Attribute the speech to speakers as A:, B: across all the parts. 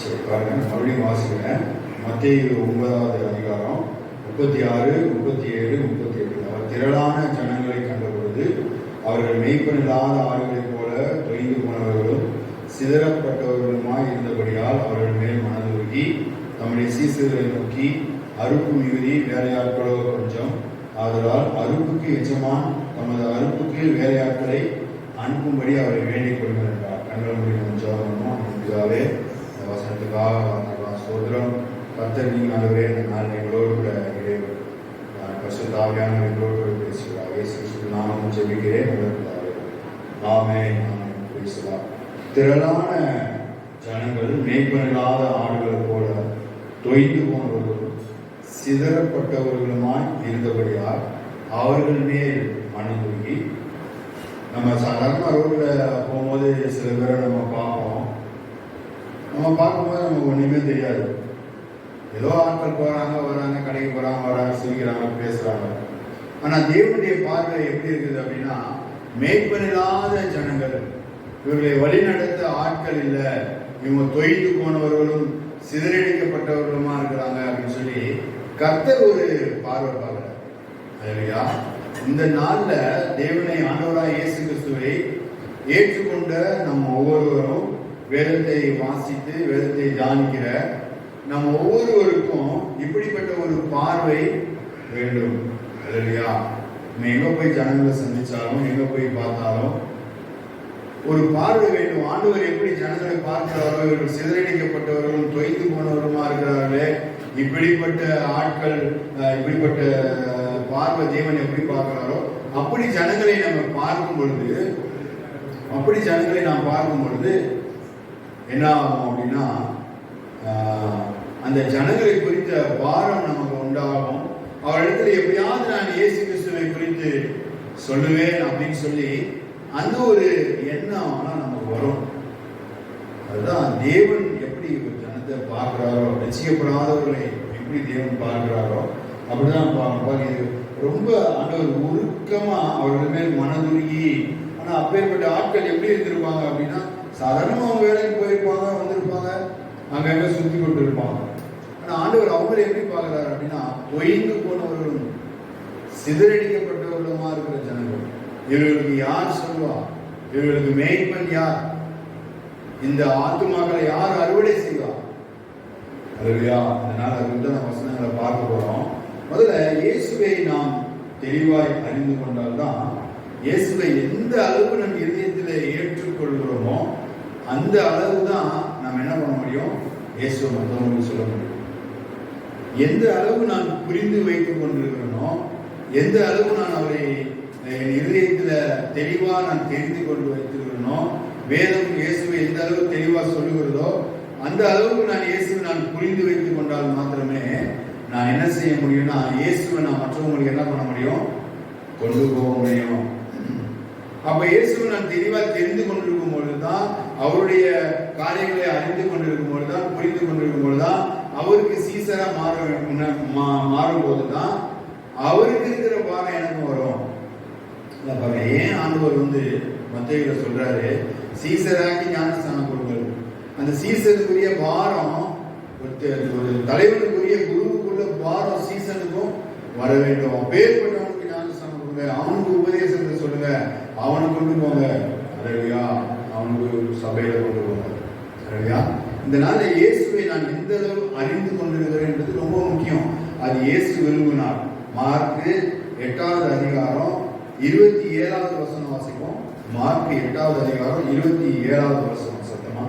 A: சரி பாருங்க, மறுபடியும் வாசிக்கிறேன். மத்தேயு 9வது அதிகாரம் 36, 37, 38. அவர் திரளான ஜனங்களை கண்டபொழுது அவர்கள் மெய்ப்பனில்லாத ஆடுகளைப் போல தொய்ந்து போனவர்களும் சிதறப்பட்டவர்களுமாய் இருந்தபடியால் அவர்கள் மேல் மனதுருகி தம்முடைய சீசர்களை நோக்கி, அறுப்பு மிகுதி, வேலையாட்களோ கொஞ்சம். ஆதலால் அறுப்புக்கு எஜமான் தமது அறுப்புக்கு வேலையாட்களை அனுப்பும்படி அவரை வேண்டிக் கொள்கிறார் என்றார். கண்கள் முடிவு கொஞ்சம் பிதாவே, இந்த வசனத்துக்காக வந்தோம். சோதரம் கர்த்தர் நீங்க ஆண்டவரே, இந்த நாள் எங்களோடு கூட இறைவன் பரிசுத்தாவியான எங்களோடு கூட பேசுகிறார். இயேசு நாமம் ஜெபிக்கிறேன். ஆமென். பேசலாம். திரளான ஜனங்கள் மேய்ப்பனில்லாத ஆடுகள் போல தொய்ந்து போனவர்களும் சிதறப்பட்டவர்களுமாய் இருந்தபடியால் அவர்கள் மேல் மனதுருகி. நம்ம சாதாரண ரோட்டில் போகும்போது சில பேரை நம்ம பார்ப்போம். நம்ம பார்க்கும்போது நமக்கு ஒன்றுமே தெரியாது. ஏதோ ஆட்கள் போகிறாங்க வராங்க, கடைக்கு போகிறாங்க வராங்க, சிரிக்கிறாங்க, பேசுகிறாங்க. ஆனால் தேவனுடைய பார்வை எப்படி இருக்குது அப்படின்னா, மேய்ப்பனில்லாத ஜனங்கள், இவர்களை வழிநடத்த ஆட்கள் இல்லை, இவங்க தொய்ந்து போனவர்களும் சிதறடிக்கப்பட்டவர்களுமா இருக்கிறாங்க அப்படின்னு சொல்லி கர்த்தர் ஒரு பார்வை பார்க்கிறார். இல்லையா? இந்த நாள்ல தேவனை ஆண்டவராய் இயேசு கிறிஸ்துவை ஏற்றுக்கொண்ட நம்ம ஒவ்வொருவரும், வேதத்தை வாசித்து வேதத்தை தியானிக்கிற நம்ம ஒவ்வொருவருக்கும் இப்படிப்பட்ட ஒரு பார்வை வேண்டும். இல்லையா? நம்ம எங்க போய் ஜனங்களை சந்திச்சாலும், எங்க போய் பார்த்தாலும் ஒரு பார்வை வேண்டும். ஆண்டவர் எப்படி ஜனங்களை பார்க்கிறாரோ, இவர்கள் சிதறடிக்கப்பட்டவர்களும் தொய்ந்து போனவருமா இருக்கிறார்களே, இப்படிப்பட்ட ஆட்கள், இப்படிப்பட்ட பார்வை தேவன் எப்படி பார்க்கிறாரோ அப்படி ஜனங்களை நம்ம பார்க்கும் பொழுது, நாம் பார்க்கும் பொழுது என்ன ஆகும் அப்படின்னா, அந்த ஜனங்களை குறித்த பாரம் நமக்கு உண்டாகும். அவரிடத்துல எப்படியாவது நான் இயேசு கிறிஸ்துவை குறித்து சொல்லுவேன் அப்படின்னு சொல்லி அந்த ஒரு எண்ணம் நமக்கு வரும். அதுதான் தேவன் எப்படி ஜனத்தை பார்க்கிறாரோ, ரட்சிக்கப்படாதவர்களை எப்படி தேவன் பார்க்கிறாரோ அப்படிதான் பார்க்க. ரொம்ப ஆண்டவர் உருக்கமா அவர்கள் மேல் மனதுருகி. ஆனா அப்பேற்பட்ட ஆட்கள் எப்படி இருந்திருப்பாங்க அப்படின்னா, சாதாரணமா அவங்க வேலைக்கு போயிருப்பாங்க, வந்திருப்பாங்க, அங்கங்க சுத்தி கொண்டு இருப்பாங்க. ஆனா ஆண்டவர் அவங்களை எப்படி பார்க்கிறாரு அப்படின்னா, தொய்ந்து போனவர்களும் சிதறடிக்கப்பட்டவர்களுமா இருக்கிற ஜனங்கள். இவர்களுக்கு யார் சொல்வா? இவர்களுக்கு மேய்ப்பன் யார்? இந்த ஆத்துமாக்களை யார் அறுவடை செய்வா? அதுலையா? அதனால அதுதான் வசனங்களை பார்க்க போறோம். முதல்ல இயேசுவை நாம் தெளிவாய் அறிந்து கொண்டால்தான், இயேசுவை எந்த அளவு நம் இதயத்தில் ஏற்றுக்கொள்கிறோமோ அந்த அளவு தான் நாம் என்ன பண்ண முடியும்? இயேசுவை மற்றவங்களுக்கு சொல்ல முடியும். எந்த அளவு நான் புரிந்து வைத்துக் கொண்டிருக்கிறேனோ, எந்த அளவு நான் அவரை என் இதயத்துல தெளிவா நான் தெரிந்து கொண்டு வைத்திருக்கிறேனோ, வேதம் இயேசுவை எந்த அளவு தெளிவா சொல்லுகிறதோ அந்த அளவுக்கு நான் இயேசுவை நான் புரிந்து வைத்துக் கொண்டால் மாத்திரமே நான் என்ன செய்ய முடியும்னா, இயேசுவை நான் மற்றவங்களுக்கு என்ன பண்ண முடியும்? கொண்டு போக முடியும். அப்ப இயேசுவை நான் தெளிவா தெரிந்து கொண்டிருக்கும் பொழுதுதான், அவருடைய காரியங்களை அறிந்து கொண்டிருக்கும் பொழுதுதான், புரிந்து கொண்டிருக்கும் பொழுதுதான், அவருக்கு சீசரா மாறும் போதுதான் அவருக்கு இருக்கிற பாரம் எனக்கு வரும். ஏன் ஆண்டவர் மத்தேயுல சொல்றாரு, சீசராக்கி ஞானஸ்தானம் கொடுங்கள். அந்த சீசனுக்குரிய பாரம், ஒரு தலைவனுக்குரிய குருவுக்குள்ள பாரம் சீசனுக்கும் வர வேண்டும். அப்பேற்பட்டவனுக்கு ஞானஸ்தானம் கொடுங்க, அவனுக்கு உபதேசத்தை சொல்லுங்க, அவனை கொண்டு போங்க. அரையா அவனுக்கு சபையில கொண்டு போங்க. அரையா இந்த நாள்ல இயேசுவை நான் எந்த அளவு அறிந்து கொண்டிருக்கிறேன் ரொம்ப முக்கியம். அது இயேசு விரும்பினார். மார்க்கு 8வது அதிகாரம் 27வது வசனம் வாசிப்போம். மார்க் 8வது அதிகாரம் 27வது வசனம் சத்தமா.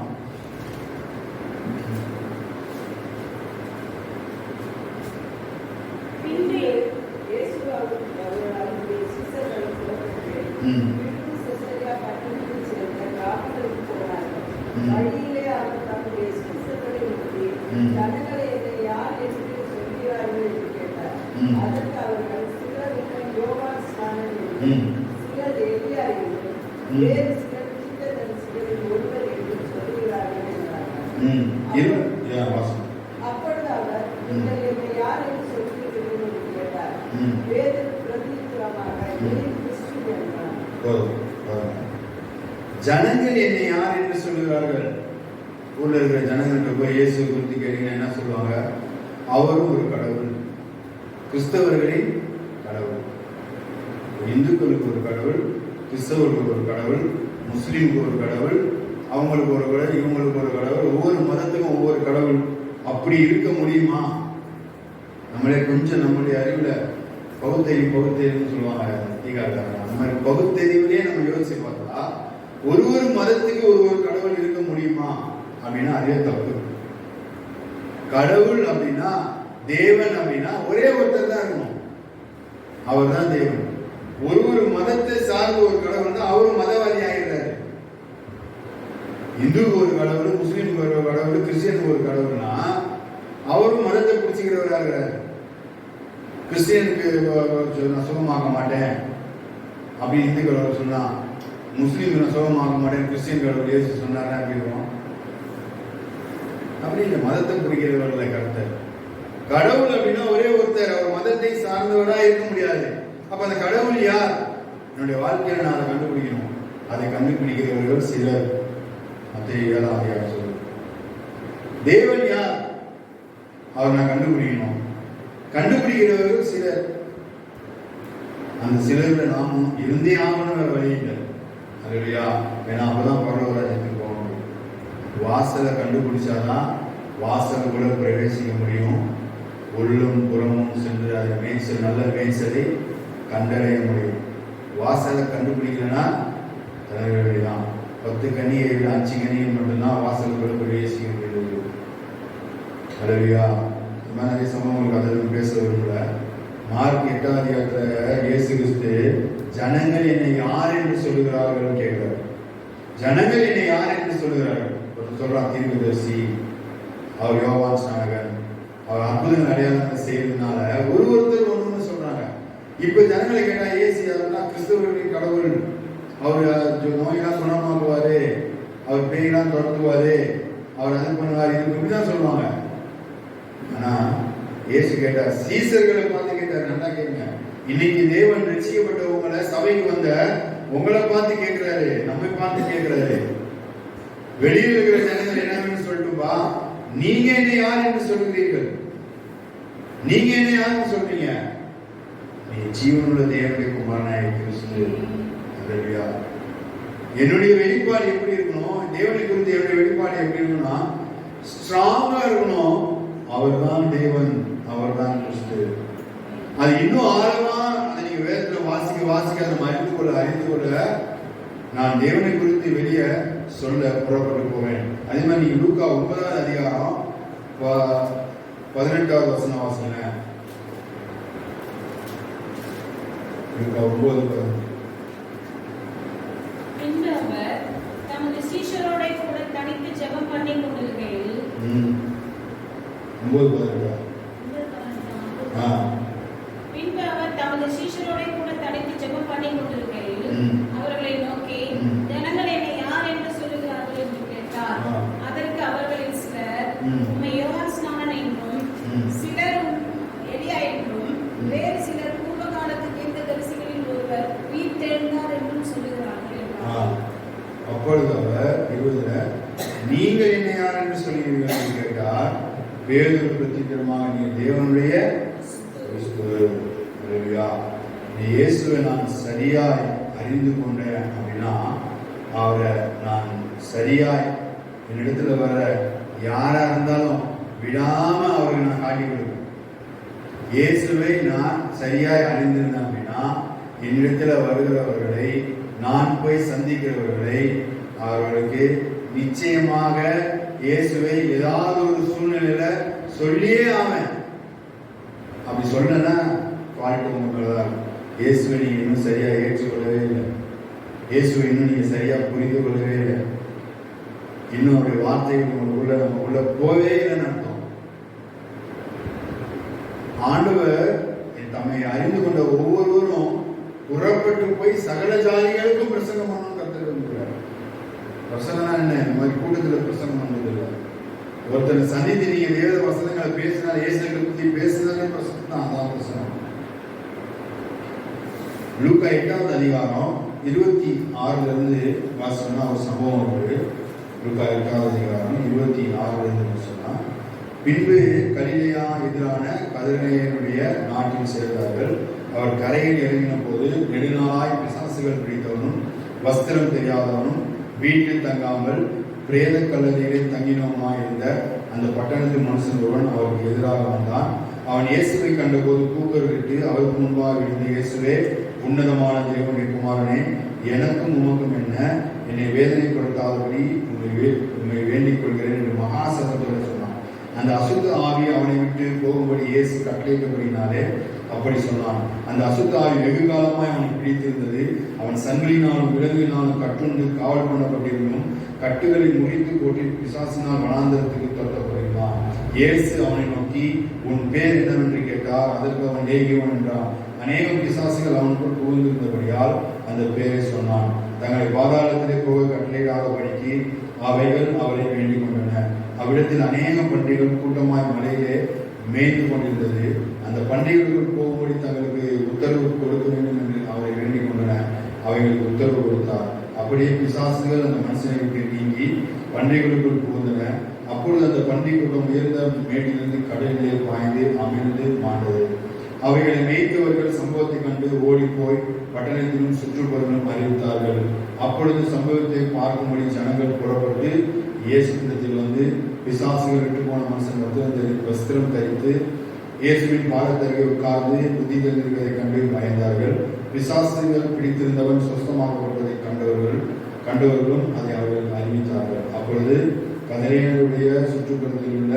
A: ஜனங்கள் என்னை யார் என்று சொல்லுகிறார்கள்? ஊர்ல இருக்கிற ஜனங்கள்கிட்ட போய் இயேசு குறித்து கேட்டீங்கன்னா என்ன சொல்லுவாங்க? அவரும் ஒரு கடவுள், கிறிஸ்தவர்களின் கடவுள். இந்துக்களுக்கு ஒரு கடவுள், கிறிஸ்தவர்களுக்கு ஒரு கடவுள், முஸ்லீமுக்கு ஒரு கடவுள், அவங்களுக்கு ஒரு கடவுள், இவங்களுக்கு ஒரு கடவுள், ஒவ்வொரு மதத்துக்கும் ஒவ்வொரு கடவுள். அப்படி இருக்க முடியுமா? நம்மளே கொஞ்சம் நம்மளுடைய அறிவுல பகுத்தறிவுன்னு சொல்லுவாங்க நம்ம பகுத்தறிவுலேயே நம்ம யோசிச்சு பார்த்தா ஒரு மதத்துக்கு ஒரு கடவுள் இருக்க முடியுமா அப்படின்னா அதே தப்பு. கடவுள் அப்படின்னா, தேவன் அப்படின்னா ஒரே ஒருத்தர் தான் இருக்கணும், அவர் தான் தேவன். ஒரு மதத்தை சார்ந்த ஒரு கடவுள் தான் அவரும் மதவாதி ஆகிறாரு. இந்துக்கு ஒரு கடவுள், முஸ்லீமுக்கு ஒரு கடவுள், கிறிஸ்டியனுக்கு ஒரு கடவுள்னா அவரும் மதத்தை பிடிச்சிக்கிறவராகிறாரு. கிறிஸ்டியனுக்கு நான் சுகமாக மாட்டேன் அப்படின்னு இந்து கடவுள் சொன்னா, முஸ்லீமுக்கு நான் சுகமாக மாட்டேன் கிறிஸ்டியன் கடவுள் இயேசு சொன்னாரு அப்படிங்கிறோம். அப்படி இந்த மதத்தை பிடிக்கிறவர்கள கருத்து. கடவுள் அப்படின்னா ஒரே ஒருத்தர், அவர் மதத்தை சார்ந்தவரா இருக்க முடியாது. அப்ப அந்த கடவுள் யார்? என்னுடைய வாழ்க்கையில நான் அதை கண்டுபிடிக்கணும். அதை கண்டுபிடிக்கிறவர்கள் சிலர். மத்தேயு 7ஆம் அதிகாரம் சொல்லு. தேவன் யார்? அவர் நான் கண்டுபிடிக்கணும். கண்டுபிடிக்கிறவர்கள் சிலர். அந்த சிலர்ல நாமும் இருந்தே ஆகணும், வேற வழி இல்லை. அதுலையா ஏன்னா அப்பதான் பரவராஜத்துக்கு போக முடியும். வாசலை கண்டுபிடிச்சாதான் வாசலுக்குள்ள பிரவேசிக்க முடியும். உள்ளும் புறமும் சென்று அதை மேய்ச்சல், நல்ல மேய்ச்சலை கண்டடைய முடியும். வாசலை கண்டுபிடிக்கலன்னா தலைவலிதான். 10 கனியை 5 கனியை மட்டும்தான் வாசலுக்குள்ள பிரவேசிக்க முடியுது. அதுலையா நிறைய சம்பவங்களுக்கு அதில் பேச விரும்பல. மார்க் 8ஆம் அதிகாரத்துல இயேசு கிறிஸ்து ஜனங்கள் என்னை யார் என்று சொல்லுகிறார்கள் கேட்கிறார். ஜனங்கள் என்னை யார் என்று சொல்லுகிறார்கள். சொல்றான் தீர்க்கதரிசி, அவர் யோவான் ஸ்நானகன், அவர் அற்புதங்கள் அடையாளங்கள் செய்யறதுனால ஒருத்தர் ஒண்ணு சொல்றாங்க. இப்ப ஜனங்களை கேட்டா இயேசு யாருன்னா கிறிஸ்தவர்களின் கடவுள், அவர் நோயெல்லாம் குணமாக்குவாரு, அவர் பேயெல்லாம் துரத்துவாரு, அவர் அது பண்ணுவாரு, இது இப்படிதான் சொல்லுவாங்க. ஆனா இயேசு கேட்டார், சீசர்களை பார்த்து கேட்டார். நல்லா கேட்க, இன்னைக்கு தேவன் ரட்சிக்கப்பட்டவங்களை சபைக்கு வந்த உங்களை பார்த்து கேட்கிறாரு, நம்மை பார்த்து கேட்கிறாரு. வெளியில் இருக்கிற ஜனங்கள் என்னன்னு சொல்லட்டும்பா, நீங்க என்ன யார் என்று சொல்லுகிறீர்கள்? நீங்க என்ன யாருன்னு சொல்றீங்க? நீ ஜீவனுள்ள தேவனுடைய குமாரனாய் கிறிஸ்து. அல்லேலூயா. என்னுடைய வெளிப்பாடு எப்படி இருக்கணும்? தேவனை குறித்து என்னுடைய வெளிப்பாடு எப்படி இருக்கணும்னா ஸ்ட்ராங்கா இருக்கணும். அவர்தான் தேவன், அவர்தான் கிறிஸ்து. அது இன்னும் ஆழமா அதை நீங்க வேதத்துல வாசிக்க அதை அறிந்து கொள்ள நான் தேவனை குறித்து வெளியே சொல்ல புறப்பட்டு போவேன். அதே மாதிரி நீங்க லூக்கா 9ஆம் அதிகாரம் 18வது வசனம் வாசிங்க. லூக்கா 9:18.
B: தமது சீஷரோட கூட தனித்து ஜெபம் பண்ணி கொண்டிருக்கையில்
A: 9:18.
B: பின்பு அவர் தமது சீஷரோட கூட தனித்து ஜெபம் பண்ணி கொண்டிருக்கையில் அவர்களை நோக்கி, ஜனங்கள் என்னை யார் என்று சொல்லுகிறார்கள் என்று கேட்டார். அதற்கு அவர்களில் சிலர் உம்மை யோவான் ஸ்நானன் என்றும், சிலர் எலியா என்றும், வேறு சிலர் பூர்வ காலத்து தீர்க்கதரிசிகளில் ஒருவர் உயிர்த்தெழுந்தார் என்றும் சொல்லுகிறார்கள்.
A: அப்பொழுது அவர் 20 நீங்கள் என்ன யார் என்று சொல்லுகிறீர்கள் என்று கேட்டார். பேதுரு பிரதித்திரமாக, நீ தேவனுடைய இயேசுவை நான் சரியாய் அறிந்து கொண்டேன் அப்படின்னா அவரை நான் சரியாய் என்னிடத்துல வர யாரா இருந்தாலும் விடாம அவருக்கு நான் காட்டி கொடுப்பேன். இயேசுவை நான் சரியாய் அறிந்திருந்தேன் அப்படின்னா என்னிடத்துல வருகிறவர்களை, நான் போய் சந்திக்கிறவர்களை, அவர்களுக்கு நிச்சயமாக இயேசுவை ஏதாவது ஒரு சூழ்நிலையில சொல்லியே ஆவேன். அப்படி சொல்லனா பாட்டு உங்களதான். இயேசுவை நீங்க இன்னும் சரியா ஏற்றுக்கொள்ளவே இல்லை, இயேசுவை இன்னும் நீங்க சரியா புரிந்து கொள்ளவே இல்லை, இன்னும் அவருடைய வார்த்தைகள் நம்ம உள்ள போவே இல்லைன்னு அர்த்தம். ஆண்டவர் தம்மை அறிந்து கொண்ட ஒவ்வொருவரும் புறப்பட்டு போய் சகல ஜாதிகளுக்கும் பிரசங்கம் பண்ணணும் கற்றுக்கிறார். பிரசங்கம்னா என்ன? இந்த மாதிரி கூட்டத்தில் பிரசங்கம் பண்ணது இல்லை. ஒருத்தனை சந்தித்து நீங்க வேத வசனங்களை பேசினா, இயேசுவை பத்தி பேசினாலே பிரசங்கம் தான். அதான் பிரசங்கம். லூக்கா 8ஆம் அதிகாரம் 26 வாசம்னா ஒரு சம்பவம் இருக்கு. லூக்கா 8:26 சொன்னா, பின்பு கலிலேயா எதிரான கதிரேயனுடைய நாட்டில் சேர்ந்தார்கள். அவர் கரையில் இறங்கின போது நெடுநாளாய் பிசாசுகள் பிடித்தவனும் வஸ்திரம் தெரியாதவனும் வீட்டில் தங்காமல் பிரேத கல்லறையில் தங்கினவனுமாய் இருந்த அந்த பட்டணத்து மனுஷன் ஒருவன் அவருக்கு எதிராக வந்தான். அவன் இயேசுவை கண்டபோது கூக்குரலிட்டு அவருக்கு முன்பாக விழுந்து, இயேசுவே, உன்னதமான தேவனுடைய குமாரனே, எனக்கும் உமக்கும் என்ன? என்னை வேதனைப்படுத்தாதபடி உண்மை வேண்டிக் கொள்கிறேன் என்று மகா சத்தத்தோடு சொன்னான். அந்த அசுத்த ஆவி அவனை விட்டு போகும்படி இயேசு கட்டளையிட்டபடினாலே அப்படி சொன்னான். அந்த அசுத்த ஆவி வெகு காலமாய் அவனை பிடித்திருந்தது. அவன் சங்கிலினாலும் விலங்கினாலும் கட்டுண்டு காவல் பண்ணப்பட்டிருந்தும் கட்டுகளை முறித்து போட்டு பிசாசினால் வனாந்தரத்துக்கு தள்ளப்பட்டிருந்தான். இயேசு அவனை நோக்கி, உன் பேர் என்னவென்று கேட்டார். அதற்கு அவன் லேகியோன் என்றான். அநேக பிசாசுகள் அவனுக்குள் புகுந்திருந்தபடியால் அந்த பேரை சொன்னான். தங்களை பாதாளத்திலே போக கட்டளையிடாதபடிக்கு அவைகள் அவரை வேண்டிக் கொண்டன. அவ்விடத்தில் அநேக பன்றிகள் கூட்டமாய் மலையிலே மேய்ந்து கொண்டிருந்தது. அந்த பன்றிகளுக்கு போகும்படி தங்களுக்கு உத்தரவு கொடுக்க வேண்டும் என்று அவரை வேண்டிக் கொண்டன. அவைகளுக்கு உத்தரவு கொடுத்தார். அப்படியே பிசாசுகள் அந்த மனுஷனை விட்டு நீங்கி பன்றிகளுக்குள் புகுந்தன. அப்பொழுது அந்த பன்றி கூட்டம் உயர்ந்த மேட்டிலிருந்து கடலிலே பாய்ந்து அமிழ்ந்து மாண்டது. அவைகளை மேய்த்தவர்கள் சம்பவத்தை கண்டு ஓடி போய் பட்டணத்திலும் சுற்றுப்புறங்களும் அறிவித்தார்கள். அப்பொழுது சம்பவத்தை பார்க்கும்படி ஜனங்கள் புறப்பட்டு இயேசுவிடத்தில் வந்து, பிசாசுகள் விட்டு போன மனுஷன் வஸ்திரம் தரித்து இயேசுவின் பாதத்தருகே உட்கார்ந்து புத்தி தெரிந்திருப்பதை கண்டு பயந்தார்கள். பிசாசுகள் பிடித்திருந்தவன் சுஸ்தமாக்கப்பட்டதை கண்டவர்களும் அதை அவர்கள் அறிவித்தார்கள். அப்பொழுது கதிரேயனுடைய சுற்றுப்புறத்தில் உள்ள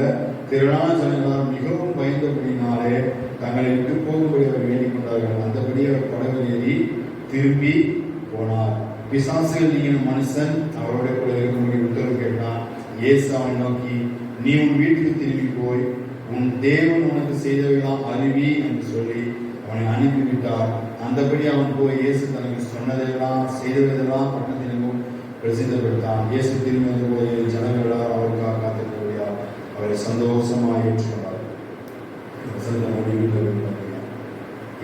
A: திரளான ஜனங்களால் மிகவும் பயந்தபடினாலே தங்களை விட்டு போகும்படி அவர் வேண்டிக் கொண்டார்கள். அந்தபடி அவர் படகு ஏறி திரும்பி போனார். பிசாசுகள் நீங்கின மனுஷன் அவரோட கூட இருக்கும்படி உத்தரவு கேட்டான். இயேசு அவனை நோக்கி, நீ உன் வீட்டுக்கு திரும்பி போய் உன் தேவன் உனக்கு செய்தவையெல்லாம் அறிவி என்று சொல்லி அவனை அனுப்பிவிட்டார். அந்தபடி அவன் போய் இயேசு தனக்கு சொன்னதெல்லாம் செய்ததெல்லாம் பட்டணத்திலும் பிரசித்தப்படுத்தான். இயேசு திரும்பி வந்த போது ஜனங்களால் அவருக்காக காத்திருந்தபடியால் அவரை சந்தோஷமாக ஏற்றுக்கொண்டார்.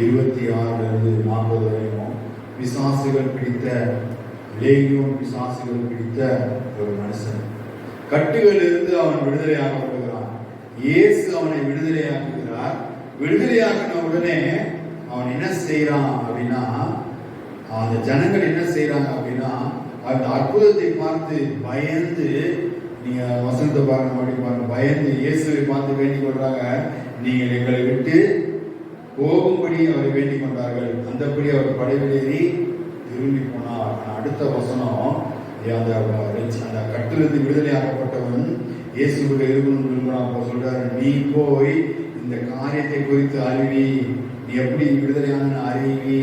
A: 26-40 வரையும் பிசாசுகள் பிடித்த லேகியோன் பிசாசுகள் பிடித்த ஒரு மனுஷன் கட்டுகளிலிருந்து அவன் விடுதலையாக்கப்படுகிறான். இயேசு அவனை விடுதலையாக்குகிறார். விடுதலையாக்கின உடனே அவன் என்ன செய்யறான் அப்படின்னா, அந்த ஜனங்கள் என்ன செய்யறாங்க அப்படின்னா, அந்த அற்புதத்தை பார்த்து பயந்து, நீங்க வசனத்தை பாருங்க, பயந்து இயேசுவை பார்த்து வேண்டிக் கொள்றாங்க, நீங்கள் எங்களை விட்டு போகும்படி அவரை வேண்டிக் கொண்டார்கள். அந்தபடி அவர் படைவெளி திரும்பி போனார். அடுத்த வசனம், அந்த கட்டிலிருந்து விடுதலை ஆக்கப்பட்டவன் இயேசுவோட இருக்கணும்னு விரும்புறான். சொல்றாரு, நீ போய் இந்த காரியத்தை குறித்து அறிவி, நீ எப்படி விடுதலையான அறிவி,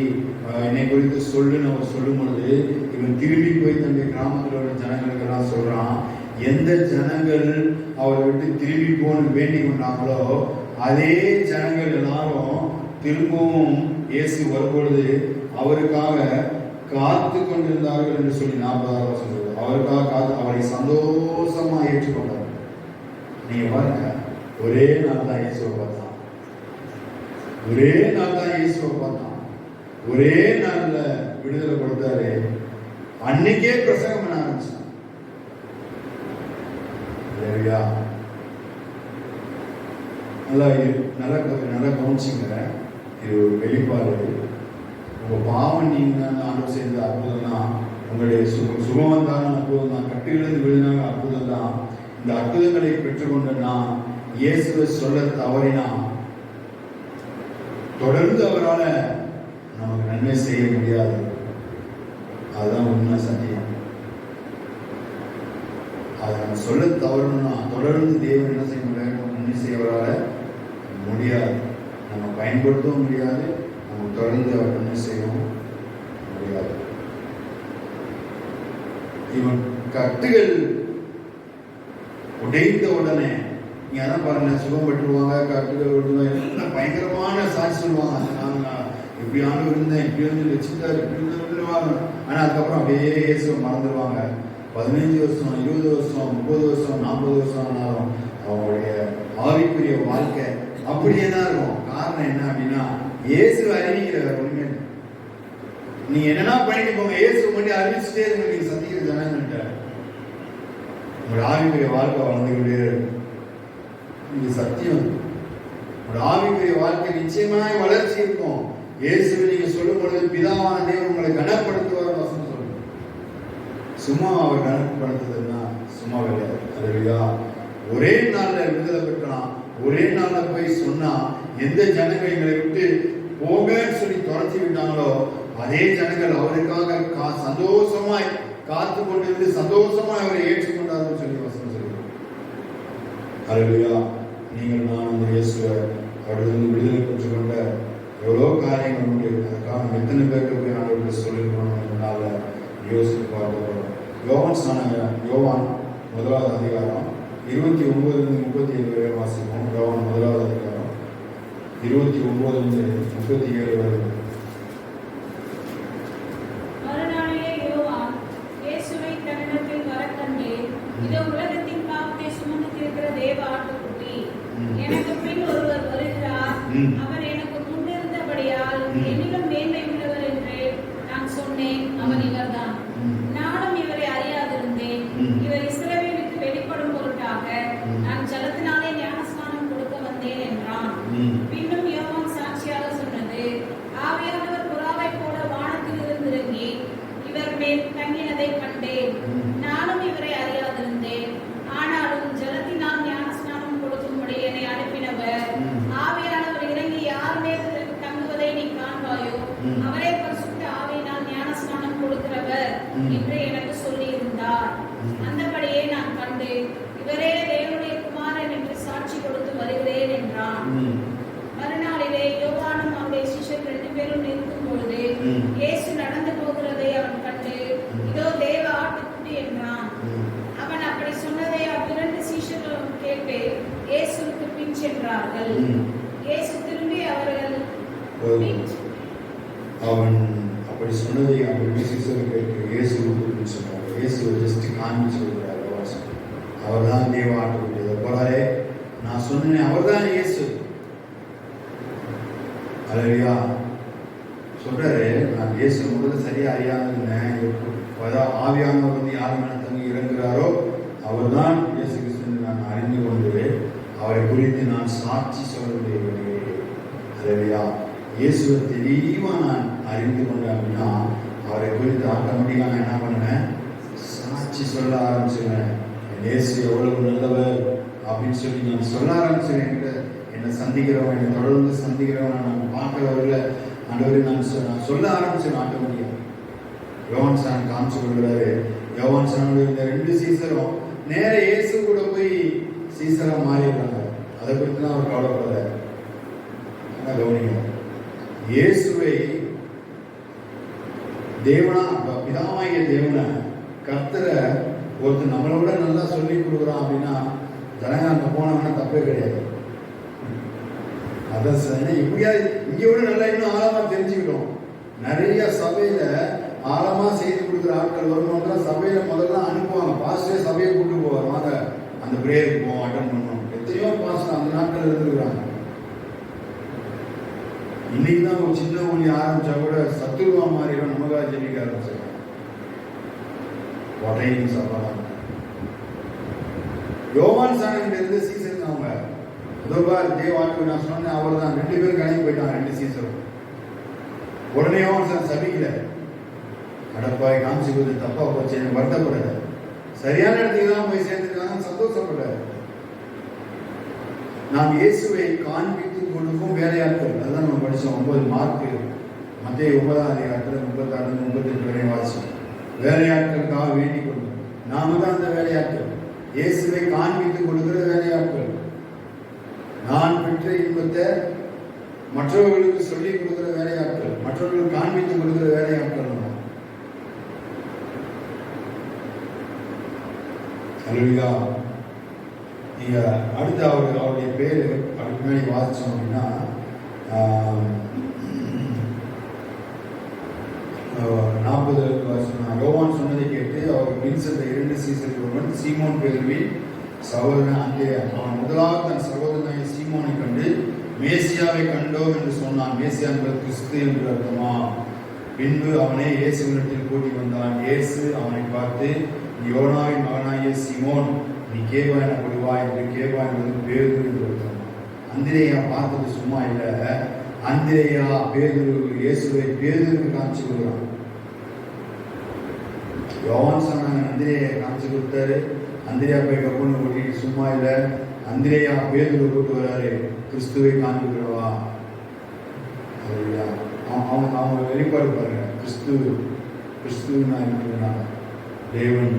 A: என்னை குறித்து சொல்லுன்னு அவர் சொல்லும் பொழுது இவன் திரும்பி போய் தன்னுடைய கிராமத்தில் உள்ள ஜனங்களுக்கெல்லாம் சொல்றான். எந்த ஜனங்கள் அவரை விட்டு திரும்பி போன்னு வேண்டிக் கொண்டாங்களோ அதே ஜனங்கள் எல்லாரும் திரும்பவும் இயேசு வரும்பொழுது அவருக்காக காத்து கொண்டிருந்தார்கள் என்று சொல்லி 40 சொல்றது. அவருக்காக அவரை சந்தோஷமா ஏற்றுக்கொண்டார்கள். நீங்க பாருங்க, ஒரே நாள் தான் இயேசுவை பார்த்தான். ஒரே நாள் தான் இயேசுவை பார்த்தான். ஒரே நாள்ல விடுதலை கொடுத்தாரு. அன்னைக்கே பிரசங்கம் பண்ண ஆரம்பிச்சான். நல்லா கவனிச்சுங்க. இது ஒரு வெளிப்பாடு. உங்க பாவம் நீங்க ஆண்டு செய்த அற்புதம் தான். உங்களுடைய சுகம் வந்தாலும் அற்புதம் தான். கட்டுகளிலிருந்து விழுந்தாங்க அற்புதம் தான். இந்த அற்புதங்களை பெற்றுக்கொண்ட நான் இயேசுவை சொல்ல தவறினா தொடர்ந்து அவரால் நமக்கு நன்மை செய்ய முடியாது. அதுதான் உண்மை, சத்தியம். அதை நம்ம சொல்ல தவறணும்னா தொடர்ந்து தேவன் என்ன செய்ய முடியாது, நன்மை செய்ய அவரால் முடியாது. நம்ம பயன்படுத்தவும் முடியாது, நம்ம தொடர்ந்து அவர் நன்மை செய்யவும் முடியாது. இவன் கட்டுகள் உடைந்த உடனே நீங்க அதான் பாருங்க, சுகம் பெற்றுவாங்க, கட்டுகள் விடுவாங்க, பயங்கரமான சாட்சி சொல்லுவாங்க. நான் இப்படி ஆண்டு இருந்தேன், இப்படி வந்து வச்சுட்டாரு, இப்படி இருந்துருவாங்க. ஆனா அதுக்கப்புறம் அப்படியே இயேசுவை மறந்துடுவாங்க. 15 வருஷம், 20 வருஷம், 30 வருஷம், 40 வருஷம் ஆனாலும் அவங்களுடைய ஆவிக்குரிய வாழ்க்கை அப்படியே தான் இருக்கும். காரணம் என்ன அப்படின்னா, இயேசு அறிவிக்கிற ஒண்ணுமே. நீங்க என்னன்னா பண்ணிட்டு போங்க, இயேசு மட்டும் அறிவிச்சுட்டே இருங்க. நீங்க சந்திக்கிற ஜனங்கிட்ட உங்களோட ஆவிக்குரிய வாழ்க்கை வளர்ந்துகிட்டே இருக்கும். இது சத்தியம். உங்களோட ஆவிக்குரிய வாழ்க்கை நிச்சயமாய் வளர்ச்சி இருக்கும். இயேசுவை நீங்க சொல்லும் பொழுது பிதாவான தேவன் உங்களை கனப்படுத்துவார் வசனம் சொல்லுங்க. சும்மா அவர் கனப்படுத்துதுன்னா சும்மா கிடையாது. அதுலையா ஒரே நாள்ல விடுதலை பெற்றலாம். ஒரே நாள்ல போய் சொன்னா எந்த ஜனங்கள் எங்களை விட்டு போங்கன்னு சொல்லி துரத்தி விட்டாங்களோ அதே ஜனங்கள் அவருக்காக சந்தோஷமாய் காத்து கொண்டிருந்து சந்தோஷமாய் அவரை ஏற்றுக்கொண்டார்கள் சொல்லி வசனம் சொல்லுங்க. அதுலையா நீங்கள் நான் அந்த இயேசுவை அவரிடம் விடுதலை பெற்றுக் கொண்ட எவ்வளோ காரியங்கள் உண்டு. அதுக்காக எத்தனை பேருக்கு போய் ஆண்டவர்கிட்ட சொல்லிருக்கணும்னால யோசித்து பார்க்கிறோம். யோவான் 1 அதிகாரம் 29-37 வரை வாசிப்போம். யோவான் 1 அதிகாரம் 29-37 வரை.
B: மறுநாளிலே யோவான் இயேசுவை தன்னிடத்தில் வரக் கண்டு, இதோ உலகத்தின் பாவத்தை சுமந்து தீர்க்கிற தேவ ஆட்டுக்குட்டி, எனக்கு பின் ஒருவர் வருகிறார், அவர் எனக்கு முன்னிருந்தபடியால் என்னிலும் மேன்மை உள்ளவர் என்று நான் சொன்னேன். அவர் இவர்தான். நானும் இவரை அறியாதிருந்தேன். இவர் இஸ்ரவேலுக்கு வெளிப்படும் பொருட்டாக நான் ஜலத்தினாலே ஞானஸ்நானம் கொடுக்க வந்தேன் என்றான். பின்னும் யோவான் சாட்சியாக சொன்னது, ஆவியானவர் புறாவை போல வானத்தில் இருந்திறங்கி இவர் மேல் தங்கினதை கண்டேன். நானும் இவரை அறியாதிருந்தேன். ஆனாலும் ஜலத்தினால் ஞானஸ்நானம் கொடுக்கும்படி என்னை அனுப்பினவர், ஆவியானவர் இறங்கி யார் மேல் தங்குவதை நீ காண்பாயோ அவரே பரிசுத்த ஆவியினால் ஞானஸ்நானம் கொடுக்கிறவர் என்று எனக்கு சொல்லியிருந்தார். அந்தபடியே நான் கண்டு இவரே தேவனுடைய குமாரன் என்று சாட்சி கொடுத்து வருகிறேன் என்றான். மறுநாளிலே யோவானும் அவருடைய சீஷர்கள் 2 பேரும் நிற்கும் பொழுது இயேசு நடந்து போகிறதை அவன் கண்டு, இதோ தேவ ஆட்டுக்குட்டி என்றான். அவன் அப்படி சொன்னதை அவ்விரண்டு சீஷர்களும் கேட்டு இயேசுவுக்கு பின் சென்றார்கள். இயேசு திரும்பி அவர்கள்
A: அவன் அப்படி சொன்னதை அவருடைய சீஷர்கள் கேட்டு இயேசுவுக்கு பின் சென்றார்கள். இயேசு ஜஸ்ட் காண்பிச்சு கொடுக்கிறார். அவர் தான் தேவ ஆட்டுக்குட்டி. அதை போலாரே நான் சொன்னேன், அவர் தான் இயேசு. அல்லேலூயா சொல்றாரு. நான் இயேசு முதல்ல சரியா அறியாமல் ஆவியானவர் வந்து யார் மேல தங்கி இறங்குகிறாரோ அவர் தான் இயேசு கிறிஸ்து நான் அறிந்து கொண்டு அவரை குறித்து நான் சாட்சி சொல்ல வேண்டிய. அல்லேலூயா இயேசுவை தெளிவா நான் அறிந்து கொண்டேன் அப்படின்னா அவரை குறித்து ஆட்டோமேட்டிக்கா நான் என்ன பண்ணுவேன், சாட்சி சொல்ல ஆரம்பிச்சுவேன். இயேசு எவ்வளவு நல்லவர் அப்படின்னு சொல்லி நான் சொல்ல ஆரம்பிச்சுவேன். என்னை சந்திக்கிறவன், என்னை தொடர்ந்து சந்திக்கிறவன், நான் பார்க்கிறவர்களை ஆண்டவரை நான் சொல்ல ஆரம்பிச்சேன் ஆட்டோமேட்டிக்கா. யோவான் சான் காமிச்சு கொடுக்குறாரு. யோவான் சானுடைய இந்த 2 சீசரும் நேர இயேசு கூட போய் சீசரா மாறிடுறாங்க. அதை குறித்து தான் அவர் கவலைப்படுறாரு. கவனிங்க, இயேசுவை தேவனா பிதாவாகிய தேவனை கர்த்தரை ஒருத்தர் நம்மளை விட நல்லா சொல்லி கொடுக்குறான் அப்படின்னா ஜனங்க அங்கே போனாங்கன்னா தப்பே கிடையாது. அதான் எப்படியாவது இங்கே விட நல்லா இன்னும் ஆழமா தெரிஞ்சுக்கிட்டோம். நிறைய சபையில ஆழமா செய்து கொடுக்குற ஆட்கள் வரும்போது சபையில முதல்ல அனுப்புவாங்க. பாஸ்டரே சபையை கூட்டு போவார், வாங்க அந்த பிரேயருக்கு போவோம், அட்டன் பண்ணுவோம். எத்தனையோ பாஸ்டர் அந்த நாட்கள் இருந்துக்கிறாங்க. இன்னைக்கு தான் ஒரு சின்ன ஊழி ஆரம்பிச்சா கூட சத்துருவா மாதிரிலாம் நமக்காக ஜெபிக்க ஆரம்பிச்சிருக்காங்க. ஒட்டையும் சபலம் யோவான் சாணம் இருந்து சீசன் அவங்க அதோபா தேவாட்டு நான் சொன்னேன். அவர் தான் 2 பேரும் கணக்கு போயிட்டாங்க. 2 சீசரும் உடனே யோவான் சார் சபிக்கல. அடப்பாய் காமிச்சு தப்பா போச்சு வருத்தப்படல. சரியான இடத்துக்கு தான் போய் சேர்ந்துருக்காங்க, சந்தோஷப்படாது. நாம் இயேசுவை காண்பித்து கொடுக்கும் வேலையாட்கள். அதுதான் நம்ம படித்தோம். 9 மார்க்கு மத்திய 9ஆம் அதிகாரத்தில் 36 38 வரை வாசிச்சோம். வேலையாட்களுக்காக வேண்டிக் கொண்டு நாம தான் அந்த வேலையாட்கள். இயேசுவை காண்பித்து கொடுக்கிற வேலையாட்கள். நான் பெற்ற இன்பத்தை மற்றவர்களுக்கு சொல்லிக் கொடுக்கிற வேலையாட்கள், மற்றவர்களுக்கு காண்பித்து கொடுக்கிற வேலையாட்கள். அல்லேலூயா. நீங்க அடுத்து அவருடைய பேரு அதுக்கு முன்னாடி வாசிச்சோம் அப்படின்னா 40 வருஷம் யோவான் சொன்னதை கேட்டு அவர் பின் சென்ற 2 சீசர்கள் சீமோன் பேதுருவின் சகோதரன் அந்திரேயா. அவன் முதலாவது தன் சகோதரனாகிய சீமோனை கண்டு மேசியாவை கண்டோம் என்று சொன்னான். மேசியா என்பது கிறிஸ்து என்று அர்த்தமா. பின்பு அவனை இயேசுவினிடத்தில் கூட்டி வந்தான். இயேசு அவனை பார்த்து, யோனாவின் மகனாகிய சிமோன், நீ கேவா எனப்படுவா என்று. கேவா என்பது பேதுரு என்று அர்த்தம். அந்திரேயா பார்த்தது சும்மா இல்லை. அந்திரேயா பேதுரு இயேசுவை பேதுருக்கு காமிச்சு கொடுக்குறான். யோவான் சொன்னாங்க அந்திரேயா காமிச்சு கொடுத்தாரு. அந்திரேயா போய் கப்பல்னு ஓட்டிட்டு சும்மா இல்லை. அந்திரேயா பேதுரு கூட்டு வராரு, கிறிஸ்துவை காண்பிக்கிறவா. அவங்க வெளிப்பாடு பாருங்க, கிறிஸ்துவனா இருக்கிறாங்க தேவன்.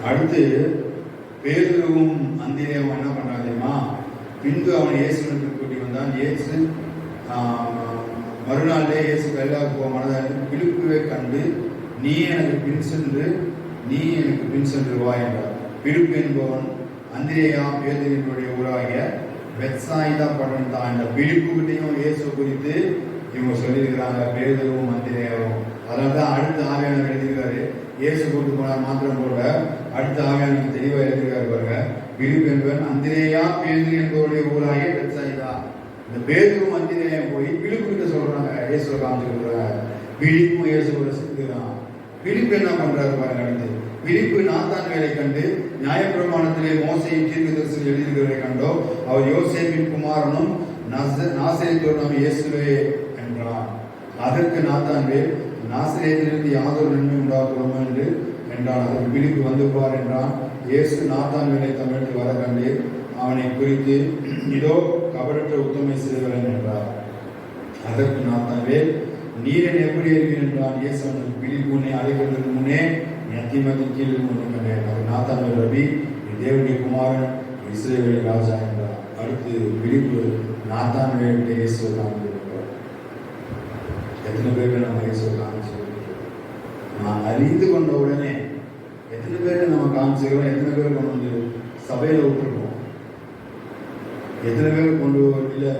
A: அடுத்து பேதுருவும் அந்திரேயாவும் என்ன பண்றாங்க தெரியுமா? பின்பு அவனை இயேசுவிடத்தில் கூட்டி வந்தான். இயேசு மறுநாளே இயேசு கைலாவுக்கு போக மனதாக பிலிப்புவை கண்டு, நீ எனக்கு பின் சென்று வா என்றார். பிலிப்பு என்பவன் அந்திரேயா பேதுருவினுடைய ஊராகிய பெத்சாயிதா பட்டணம் தான். இந்த பிலிப்புகிட்டையும் இயேசு குறித்து இவங்க சொல்லியிருக்கிறாங்க, பேதுருவும் அந்திரேயாவும். அதனால தான் அடுத்த ஆவியானவர் எழுதியிருக்காரு. இயேசு கூட்டு போனார் மாத்திரம் போல அடுத்த ஆவியானவர் தெளிவாக எழுதியிருக்காரு பாருங்க. பிலிப்பு என்பவன் அந்திரேயா பேதுரு என்பவருடைய ஊராகிய பெத்சாயிதா. இந்த பேதுருவும் அந்திரேயா போய் பிலிப்பு கிட்ட சொல்றாங்க, இயேசுவை காமிச்சு கொடுக்குறாங்க. பிலிப்பும் இயேசுவோட சேர்ந்துக்கிறான். பிலிப்பு என்ன பண்றாரு பாருங்க. அடுத்து பிலிப்பு நாத்தான் வேலை கண்டு, நியாயப்பிரமாணத்திலே மோசையின் தீர்க்கதரிசனம் எழுதியிருக்கிறவரை கண்டோ, அவர் யோசேப்பின் குமாரனும் நாசரேத்தோடும் இயேசுவே என்றான். அதற்கு நாத்தான்வேல், நாசரேத்திலிருந்து யாதொரு நன்மை உண்டாக்குவோம் என்றான். அதற்கு பிலிப்பு வந்து பார் என்றான். இயேசு நாத்தான்வேலை தமிழில் வர கண்டு அவனை குறித்து, இதோ கபடற்ற உத்தமை சிறுவரன் என்றார். அதற்கு நாத்தான்வேல், நீரன் எப்படி அறிவீர் என்றான். இயேசு அவனுக்கு, பிலிப்பு உன்னை அழைக்கிறதுக்கு முன்னே அத்திமத்தின் கீழ் கண்டேன். நாத்தான்வேல், ரபி, தேவனுடைய குமாரன், இஸ்ரவேலின் ராஜா என்றார். அடுத்து பிலிப்பு நாத்தான்வேலுடைய இயேசுவை காண்பிக்கிறார். எத்தனை பேருக்கு நம்ம இயேசுவை காமிச்சிருக்கோம்? நான் அறிந்து கொண்ட உடனே எத்தனை பேருக்கு நம்ம காமிச்சிருக்கோம்? எத்தனை பேர் கொண்டு வந்து சபையில விட்டுருக்கோம்? எத்தனை பேர் கொண்டு இல்லை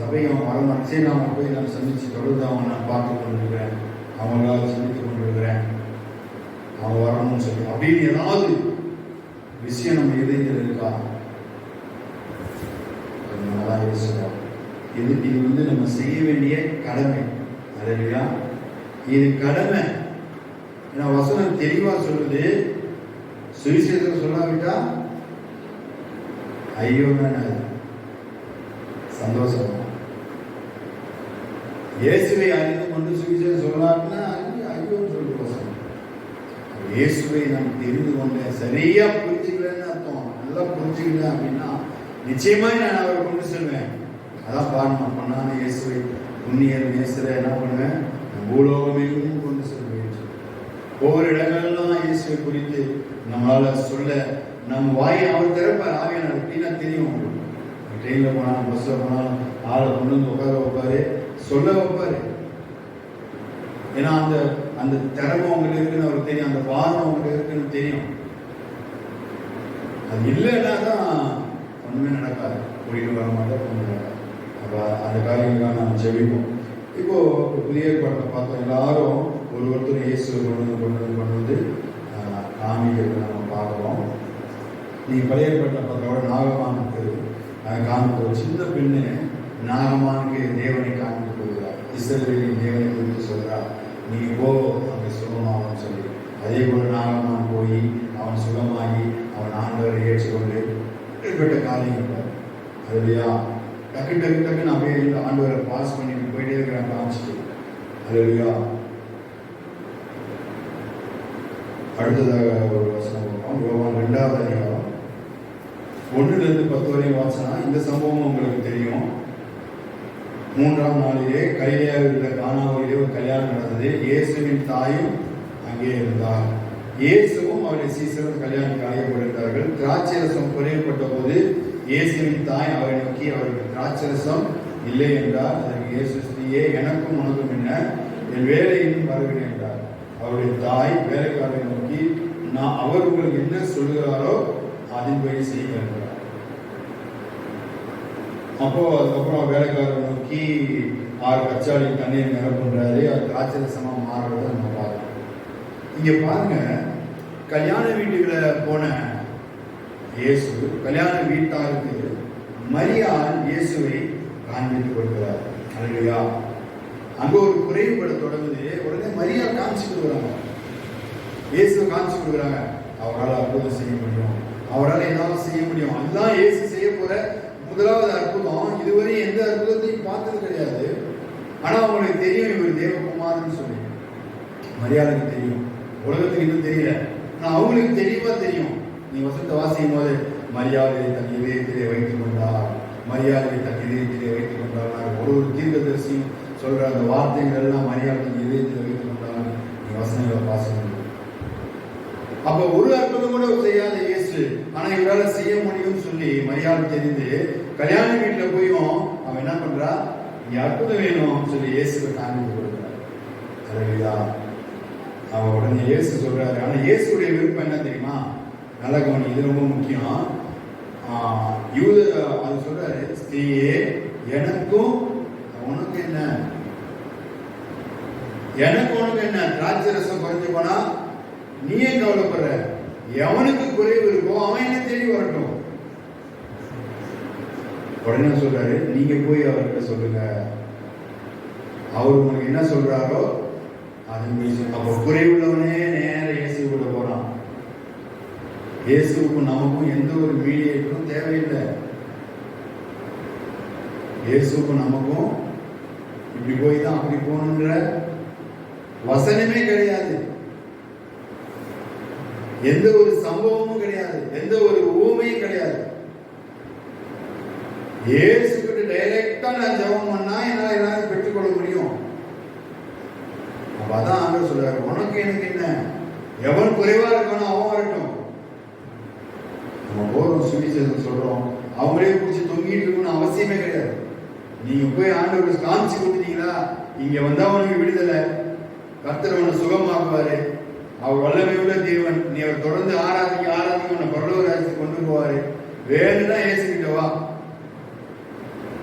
A: சபையை அவன் வரமாட்டேன், சரி நான் போய் நான் சந்திச்சு தொடர்ந்து அவன் நான் பார்த்து கொண்டிருக்கிறேன், அவங்களால சந்தித்து கொண்டிருக்கிறேன், அவன் வரணும்னு சொல்லி அப்படின்னு ஏதாவது விஷயம் நம்ம இதயத்தில் இருக்கா? இது நம்ம செய்ய வேண்டிய கடமை. அதுலையா இது கடமை. ஏன்னா வசனம் தெளிவா சொல்லுது, சுவிசேஷம் சொல்லாவிட்டா ஐயோ சந்தோஷம். இயேசுவை அறிந்து கொண்டு சுவிசேஷம் சொல்லாட்டினா ஐயோன்னு சொல்லிட்டு வசனம். இயேசுவை நான் தெரிந்து கொண்டேன், சரியா புரிஞ்சுக்கலன்னு அர்த்தம். நல்லா புரிஞ்சுக்கல அப்படின்னா நிச்சயமாய் நான் அவரை கொண்டு செல்வேன். அதான் பாருங்க, பண்ணான இயேசுவை புண்ணியர் நேசரை என்ன பண்ணுவேன், பூலோகமையும் கொண்டு செல்வேன். ஒவ்வொரு இடங்கள்லாம் இயேசுவை குறித்து நம்மளால சொல்ல நம்ம வாயை அவர் திறப்பார். ஆவியானவர் அப்படின்னா தெரியும் உங்களுக்கு. ட்ரெயினில் போனாலும் பஸ்ஸில் போனாலும் ஆளை கொண்டு வந்து உட்கார வைப்பாரு, சொல்ல வைப்பாரு. ஏன்னா அந்த அந்த திறமை அவங்களுக்கு இருக்குன்னு அவருக்கு தெரியும், அந்த பாரம் அவங்களுக்கு இருக்குன்னு தெரியும். அது இல்லைன்னா தான் ஒன்றுமே நடக்காது, கூட்டிகிட்டு வர மாட்டோம், ஒன்றும் நடக்காது. அப்போ அந்த காரியங்களாக நம்ம செவிப்போம். இப்போ புதிய ஏற்பாட்டை பார்த்தோம், எல்லாரும் ஒருத்தர் இயேசுவை கொண்டு வந்து காமிக்கிறது நம்ம பார்க்குறோம். நீங்கள் பழைய ஏற்பாட்டை பார்த்தோட நாகமானுக்கு காமிக்க ஒரு சின்ன பெண்ணு நாகமானுக்கு தேவனை காமிக்க போகிறார். இஸ்ரவேலின் தேவனை குறித்து சொல்கிறார், நீ போ அங்கே சுகமாகும் சொல்லி. அதே போல் நாகமான் போய் அவன் சுகமாகி அவன் ஆண்டவரை ஏற்றுக்கொண்டு ஏற்பட்ட காரியம் இருப்பார். அது இல்லையா, டக்கு டக்கு டக்குன்னு அப்படியே ஆண்டவரை பாஸ் பண்ணிட்டு போயிட்டே இருக்கிறான் காமிச்சிட்டு. அது இல்லையா. அடுத்ததாக ஒரு வசனம் பார்ப்போம். யோவான் 2வது அதிகாரம் 1-10 வரையும் வாசனா. இந்த சம்பவம் உங்களுக்கு தெரியும். 3ஆம் நாளிலே கலிலேயாவில் உள்ள கானாவிலே ஒரு கல்யாணம் நடந்தது. இயேசுவின் தாயும் அங்கே இருந்தார். இயேசுவும் அவருடைய சீசரும் கல்யாணம் ஆயப்பட்டிருந்தார்கள். திராட்சரசம் குறையப்பட்ட போது இயேசுவின் தாய் அவரை நோக்கி, அவருக்கு திராட்சரசம் இல்லை என்றார். அதற்கு இயேசு, ஸ்திரீயே, எனக்கும் உனக்கும் என்ன, என் வேலையின் வருகிறேன் என்றார். அவருடைய தாய் வேலைக்காரரை நோக்கி, நான் அவர் உங்களுக்கு என்ன சொல்லுகிறாரோ அதன்படி செய்ய என்றார். அப்போ அதுக்கப்புறம் வேலைக்காரரை நோக்கி 6 கச்சாடி தண்ணீர் நிரப்புன்றாரு. அது திராட்சரசமா மாறுறத நம்ம பார்க்கணும். இங்க பாருங்க, கல்யாண வீட்டுகளை போன இயேசு கல்யாண வீட்டாருக்கு மரியாள் இயேசுவை காண்பித்துக் கொடுக்கிறார். அல்லையா, அங்க ஒரு குறைவுபட தொடங்குது. உடனே மரியாள் காமிச்சுட்டு வராங்க. இயேசுவை காமிச்சு கொடுக்குறாங்க. அவரால் அற்புதம் செய்ய முடியும், அவரால் ஏதாவது செய்ய முடியும். அதுதான் இயேசு செய்ய போற முதலாவது அற்புதம். இதுவரை எந்த அற்புதத்தையும் பார்த்தது கிடையாது. ஆனா அவங்களுக்கு தெரியும் இவர் தேவகுமாரன்னு சொல்லி. மரியாதைக்கு தெரியும், உலகத்துக்கு இன்னும் தெரியல. ஆனா அவங்களுக்கு தெளிவா தெரியும். நீ வசனத்தை வாசிக்கும் போது மரியாதையை தன் இதயத்திலே வைத்துக் கொண்டார், மரியாதையை தன் இதயத்திலே வைத்துக் கொண்டார். ஒரு தீர்க்கதரிசியும் சொல்ற அந்த வார்த்தைகள் எல்லாம் மரியாதை இதயத்தில் வைத்துக் கொண்டார். நீ வசனங்களை வாசிக்கணும். அப்ப ஒரு அற்புதம் கூட செய்யாத இயேசு, ஆனா இவரால் செய்ய முடியும்னு சொல்லி மரியாதை தெரிந்து கல்யாண வீட்டுல போயும் அவன் என்ன பண்றா, இங்க அற்புதம் வேணும்னு சொல்லி இயேசுவை காண்பித்து கொடுக்கிறார். சரியா? அவன் உடனே இயேசு சொல்றாரு. ஆனா இயேசுடைய விருப்பம் என்ன தெரியுமா? நல்ல கவனி, இது ரொம்ப முக்கியம். யூத அது சொல்றாரு, ஸ்திரீயே எனக்கும் உனக்கு என்ன, எனக்கு உனக்கு என்ன, திராட்சை ரசம் குறைஞ்சு போனா நீ ஏன் கவலைப்படுற? எவனுக்கு குறைவு இருக்கோ அவன் என்ன தேடி வரட்டும். உடனே சொல்றாரு, நீங்க போய் அவர்கிட்ட சொல்லுங்க, அவர் உங்களுக்கு என்ன சொல்றாரோ அது. அப்ப குறைவுள்ளவனே நேர இயேசு கூட போறான். இயேசுக்கும் நமக்கும் எந்த ஒரு மீடியேட்டரும் தேவையில்லை. இயேசுக்கும் நமக்கும் இப்படி போய் தான் அப்படி போகணுன்ற வசனமே கிடையாது, எந்த ஒரு சம்பவமும் கிடையாது, எந்த ஒரு ஊமையும் கிடையாது. இயேசு கிட்ட டைரக்டா நான் ஜெபம் பண்ணா என்னால எல்லாரும் பெற்றுக்கொள்ள முடியும். அப்ப அதான் ஆண்டவர் சொல்றாரு, உனக்கு எனக்கு என்ன, எவன் குறைவா இருக்கானோ அவன் வரட்டும். நம்ம போறோம் சுவிசேஷம் சொல்றோம், அவங்களே பிடிச்சி தொங்கிட்டு இருக்கணும்னு அவசியமே கிடையாது. நீங்க போய் ஆண்டவருக்கு காமிச்சு கொடுத்தீங்களா, இங்க வந்தா உனக்கு விடுதலை, கர்த்தர் உன்னை சுகமாக்குவாரு, அவர் வல்லமை உள்ள தேவன், நீ அவர் தொடர்ந்து ஆராதிக்க ஆராதிக்க உன்னை பரலோக ராஜ்யத்துக்கு கொண்டு போவாரு. வேணும்னா ஏசுகிட்ட வா,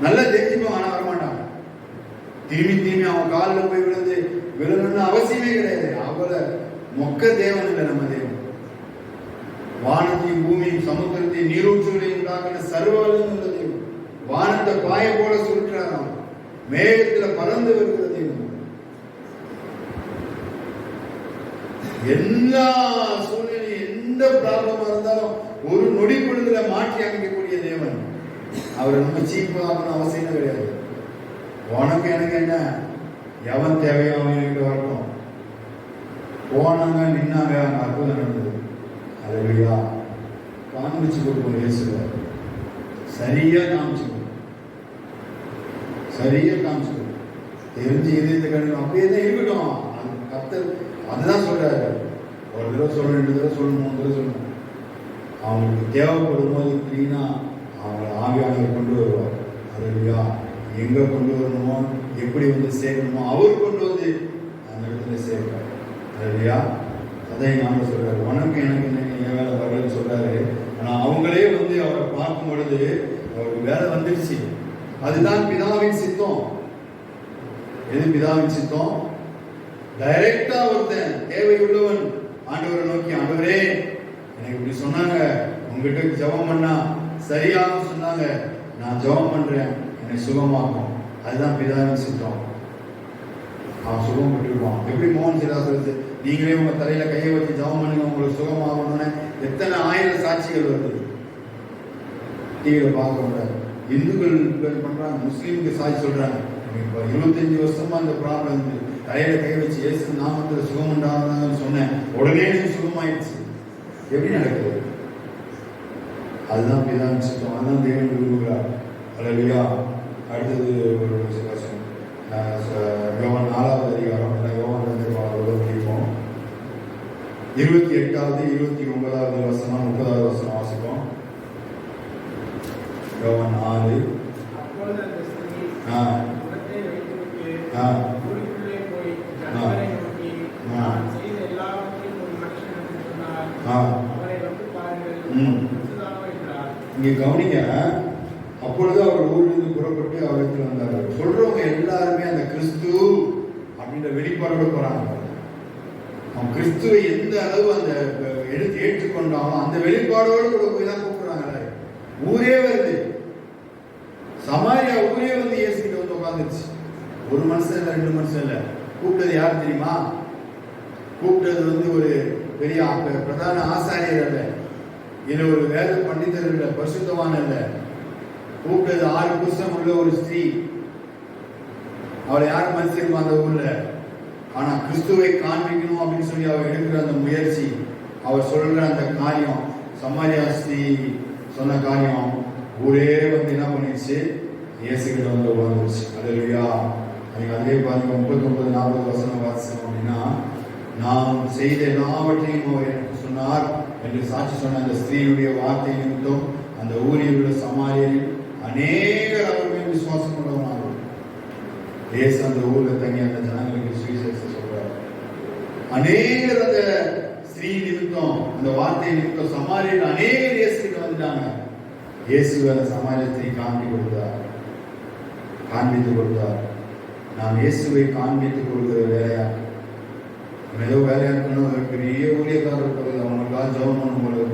A: நல்லா தெரிஞ்சுப்போம். ஆனா வரமாட்டாங்க. திரும்பி அவன் காலில் போய் விழுணும்னு அவசியமே கிடையாது. அவளை மொக்க தேவன் இல்லை நம்ம தேவன். வானத்தையும் பூமியும் சமுத்திரத்தையும் நீரூற்றுகளையும் உண்டாக்கின சர்வவல்லமை உள்ள தேவன். வானத்தை பாய போல சுருட்டுறான், மேகத்துல பறந்து வருகிற தேவன். எல்லா சூழ்நிலையும் எந்த ப்ராப்ளமா இருந்தாலும் ஒரு நொடி பொழுதுல மாற்றி அமைக்கக்கூடிய தேவன். அவரை நம்ம சீப்பாகணும் அவசியம் கிடையாது. உனக்கு எனக்கு என்ன, எவன் தேவையோ அவன் என்கிட்ட வரட்டும். போனாங்க நின்னாங்க, அங்க அற்புதம் நடந்தது. அதுலையா காமிச்சு கொடுக்கணும். இயேசுல சரியா காமிச்சு கொடுக்கும், சரியா காமிச்சு கொடுக்கும். தெரிஞ்சு இதயத்தை கணிக்கணும், அப்படியே தான் இருக்கட்டும். அது கர்த்தர் அதுதான் சொல்றாரு. ஒரு தடவை சொல்லணும், 2 தடவை சொல்லணும், 3 தடவை சொல்லணும். அவங்களுக்கு தேவைப்படும் போது கிளீனா அவங்களை ஆவியானவர் கொண்டு வருவார். அதுலையா எங்க கொண்டு வரணுமோ, எப்படி வந்து சேர்க்கணுமோ அவர் கொண்டு வந்து அந்த இடத்துல சேர்க்கிறார். அதுலையா அதை நாம சொல்றாரு, உனக்கு எனக்கு என் வேலை வரலன்னு சொல்றாரு. ஆனா அவங்களே வந்து அவரை பார்க்கும் பொழுது அவருக்கு வேலை வந்துடுச்சு. அதுதான் பிதாவின் சித்தம். எது பிதாவின் சித்தம்? டைரக்டா ஒருத்தன் தேவையுள்ளவன் ஆண்டவரை நோக்கி, ஆண்டவரே எனக்கு இப்படி சொன்னாங்க, உங்ககிட்ட ஜெபம் பண்ணா சரியாக சொன்னாங்க, நான் ஜெபம் பண்றேன், என்னை சுகமாக்கும். அதுதான் பிதாவின் சித்தம். அவன் சுகம் பெற்றுருவான். எப்படி மோகன் சிலாசு, நீங்களே உங்க தலையில கையை வச்சு ஜெபம் பண்ணுங்க உங்களுக்கு சுகமாகணும்னு எத்தனை 1000 சாட்சிகள் வருது டிவியில பார்க்க முடியாது. இந்துக்கள் பண்றாங்க, முஸ்லீமுக்கு சாட்சி சொல்றாங்க. 25 வருஷமா அந்த ப்ராப்ளம் இருந்து தலையில கை வச்சு இயேசு நாமத்துல சுகம் உண்டாகுதுன்னு சொன்னேன், உடனே சுகமாயிடுச்சு. எப்படி நடக்குது? அதுதான் பிதாவின் சித்தம், அதுதான் தேவன் விரும்புகிறார். அல்லேலூயா. அடுத்தது ஒரு விசுவாசம், யோவான் 4வது அதிகாரம், யோவான் முடிப்போம். 28வது 29வது வசனம் 30வது வசனம் வாசிப்போம். யோவான் 4. இங்க கவனிங்க, அப்பொழுது அவர் ஊரிலிருந்து புறப்பட்டு அவருக்கு வந்தார். சொல்றவங்க எல்லாருமே அந்த கிறிஸ்து அப்படின்ற வெளிப்பாடோட போறாங்க. அவன் கிறிஸ்துவை எந்த அளவு அந்த எடுத்து ஏற்றுக்கொண்டாலும் அந்த வெளிப்பாடோடு கூட போய் தான் கூப்பிடுறாங்க. ஊரே வருது, சமாரியா ஊரே வந்து இயேசுகிட்ட வந்து உட்காந்துருச்சு. ஒரு மனுஷன் இல்லை, 2 மனுஷன் இல்லை. கூப்பிட்டது யார் தெரியுமா? கூப்பிட்டது வந்து ஒரு பெரிய பிரதான ஆசாரியர் அல்ல, இல்லை ஒரு வேத பண்டிதர் அல்ல, பரிசுத்தவான் அல்ல. கூப்பிட்டது 6 புருஷன் உள்ள ஒரு ஸ்திரீ. அவளை யார் மதிச்சிருப்பா அந்த ஊர்ல? ஆனா கிறிஸ்துவை காண்பிக்கணும் அப்படின்னு சொல்லி அவர் எடுக்கிற அந்த முயற்சி, அவர் சொல்ற அந்த காரியம், சமாரியா ஸ்திரீ சொன்ன காரியம் ஊரே வந்து என்ன பண்ணிடுச்சு, இயேசுகிட்ட வந்து உட்காந்துருச்சு. அல்லேலூயா. நீங்க அதே பாருங்க 39-40 வசனம் வாசிச்சோம் அப்படின்னா, நாம் செய்த எல்லாவற்றையும் அவர் எனக்கு சொன்னார் என்று சாட்சி சொன்ன அந்த ஸ்திரீனுடைய வார்த்தை நிமித்தம் அந்த ஊரில் உள்ள சமாரியரில் அநேகர் அவர் மேல் விசுவாசம் கொண்டவனார்கள். இயேசு அந்த ஊர்ல தங்கி அந்த ஜனங்களுக்கு சுவிசேஷம் சொல்றார். அநேகர் அந்த ஸ்திரீ நிமித்தம், அந்த வார்த்தை நிமித்தம் சமாரியர் அநேகர் இயேசுகிட்ட வந்துட்டாங்க. இயேசு அந்த சமாரியத்தை காண்பித்து கொடுத்தார். நாம் இயேசுவை காண்பித்துக் கொடுக்கிற வேலையா, ஏதோ வேலையா இருக்கணும், ஒரு பெரிய ஊழியக்காரர் இருக்கிறது, அவங்களுக்காக ஜெபம் பண்ணும் பொழுது